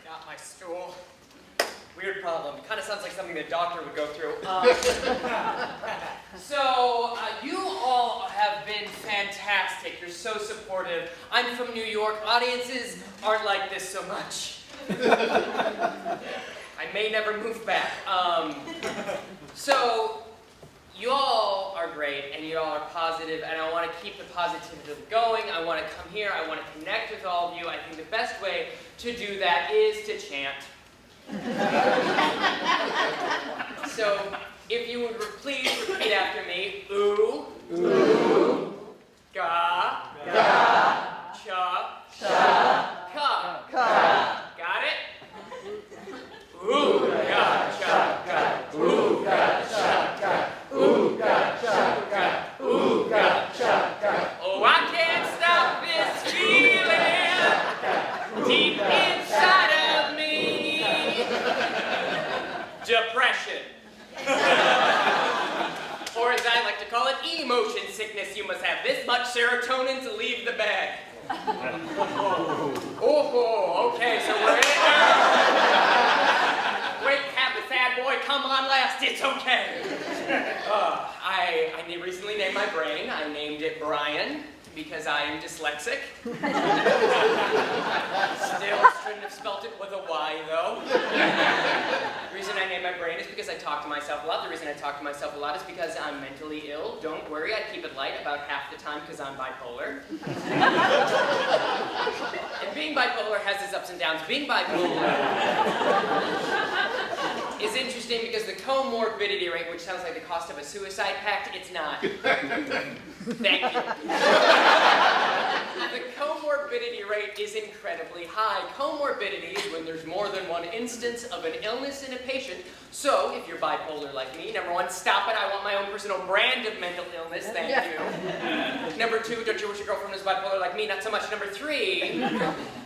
Got my stool. Weird problem. Kind of sounds like something a doctor would go through. You all have been fantastic. You're so supportive. I'm from New York. Audiences aren't like this so much. I may never move back. You all are great, and you all are positive, and I want to keep the positivity going. I want to come here. I want to connect with all of you. I think the best way to do that is to chant. So, if you would please repeat after me. Ooh. Ooh. Ga. Ga. Cha. Cha. Ka. Ka. Got it? Ooh. Ga. Cha. Ka. Ooh. Ga. Cha. Ka. Ooh. Ga. Cha. Ka. Ooh. Ga. Cha. Ka. Oh, I can't stop this feeling deep inside of me. Depression. Or as I like to call it, emotion sickness. You must have this much serotonin to leave the bag. Oh, okay, so we're in it now. Wait, have the sad boy come on last. It's okay. I recently named my brain. I named it Brian because I am dyslexic. Still shouldn't have spelt it with a Y, though. The reason I named my brain is because I talk to myself a lot. The reason I talk to myself a lot is because I'm mentally ill. Don't worry, I keep it light about half the time because I'm bipolar. And being bipolar has its ups and downs. Being bipolar is interesting because the comorbidity rate, which sounds like the cost of a suicide pact, it's not. Thank you. The comorbidity rate is incredibly high. Comorbidity is when there's more than one instance of an illness in a patient. So, if you're bipolar like me, number one, stop it. I want my own personal brand of mental illness. Thank you. Number two, don't you wish your girlfriend was bipolar like me? Not so much. Number three,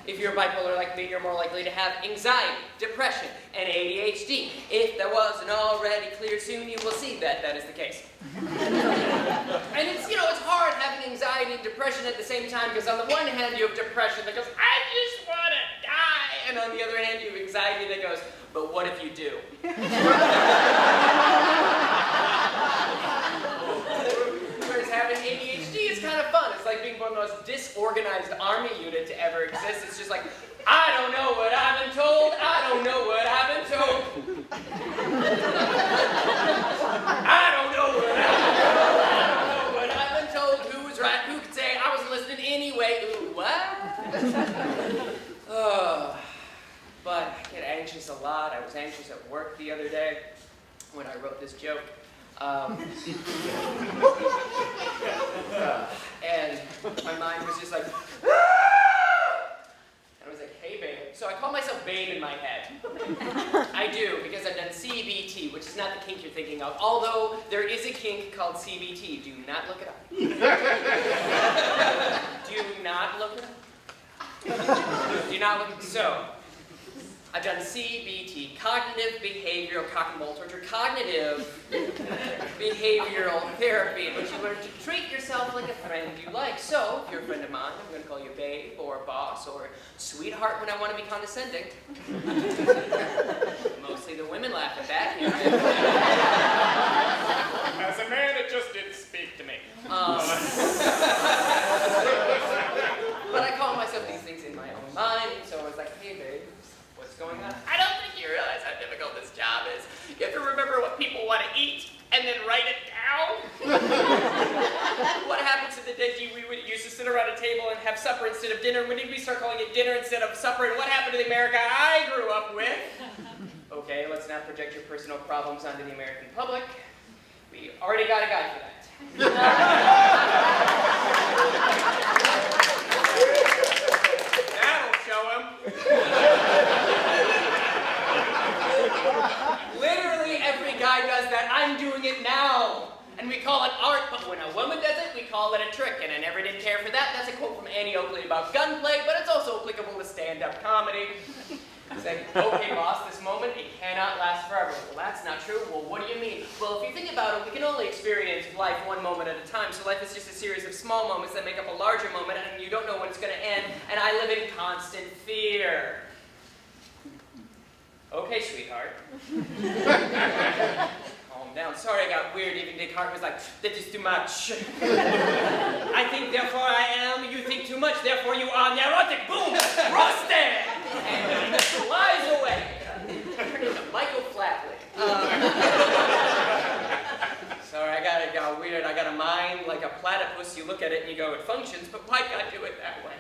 if you're bipolar like me, you're more likely to have anxiety, depression, and ADHD. If that wasn't already clear, soon you will see that that is the case. And it's, it's hard having anxiety and depression at the same time, because on the one hand you have depression that goes, I just want to die, and on the other hand you have anxiety that goes, but what if you do? Whereas having ADHD is kind of fun. It's like being one of the most disorganized army unit to ever exist. It's just like, I don't know what I've been told. I don't know what I've been told. I don't know what I've been told. I don't know what I've been told. Who was right? Who could say I wasn't listening anyway? Ooh, what? But I get anxious a lot. I was anxious at work the other day when I wrote this joke. And my mind was just like, and I was like, hey, babe. So I call myself Babe in my head. I do, because I've done CBT, which is not the kink you're thinking of, although there is a kink called CBT. Do not look it up. Do not look it up. Do not look it up. So, I've done CBT, cognitive behavioral cock and ball torture, cognitive behavioral therapy, in which you learn to treat yourself like a friend you like. So, if you're a friend of mine, I'm going to call you babe, or boss, or sweetheart when I want to be condescending. Mostly the women laugh at that. As a man, it just didn't speak to me. But I call myself these things in my own mind, so I was like, hey babe, what's going on? I don't think you realize how difficult this job is. You have to remember what people want to eat and then write it down. What happens to the days we would used to sit around a table and have supper instead of dinner? When did we start calling it dinner instead of supper? And what happened to the America I grew up with? Okay, let's not project your personal problems onto the American public. We already got a guy for that. That'll show him. Literally every guy does that. I'm doing it now. And we call it art, but when a woman does it, we call it a trick. And I never did care for that. That's a quote from Annie Oakley about gunplay, but it's also applicable to stand-up comedy. It's like, okay, boss, this moment, it cannot last forever. Well, that's not true. Well, what do you mean? Well, if you think about it, we can only experience life one moment at a time. So life is just a series of small moments that make up a larger moment, and you don't know when it's going to end. And I live in constant fear. Okay, sweetheart. Calm down. Sorry I got weird. Even Descartes was like, that is too much. I think, therefore I am. You think too much, therefore you are neurotic. Boom! Roasted! And flies away. Turning to Michael Flatley. Sorry, I got weird. I got a mind like a platypus. You look at it and you go, it functions, but why God do it that way?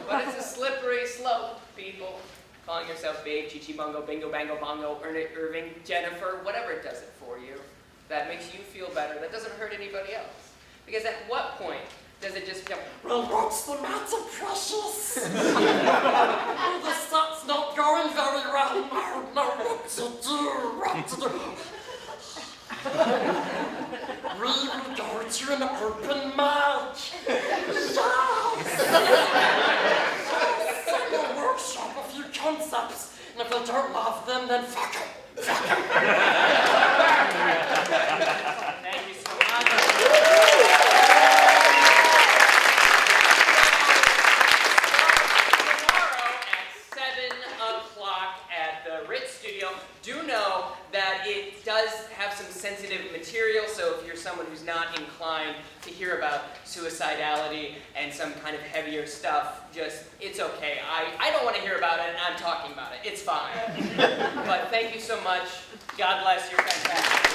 But it's a slippery slope, people. Calling yourself Babe, Chichi Bungo, Bingo Bango Bongo, Irving, Jennifer, whatever it does it for you, that makes you feel better, that doesn't hurt anybody else. Because at what point does it just become, well, what's the matter, precious? The set's not going very well. I don't know what to do. We will go to an open mic. Yes! We'll workshop a few concepts, and if they don't love them, then fuck it. Fuck it. Thank you so much. Tomorrow at 7 o'clock at the Ritz Studio, do know that it does have some sensitive material, so if you're someone who's not inclined to hear about suicidality and some kind of heavier stuff, just, it's okay. I don't want to hear about it, and I'm talking about it. It's fine. But thank you so much. God bless. You're fantastic.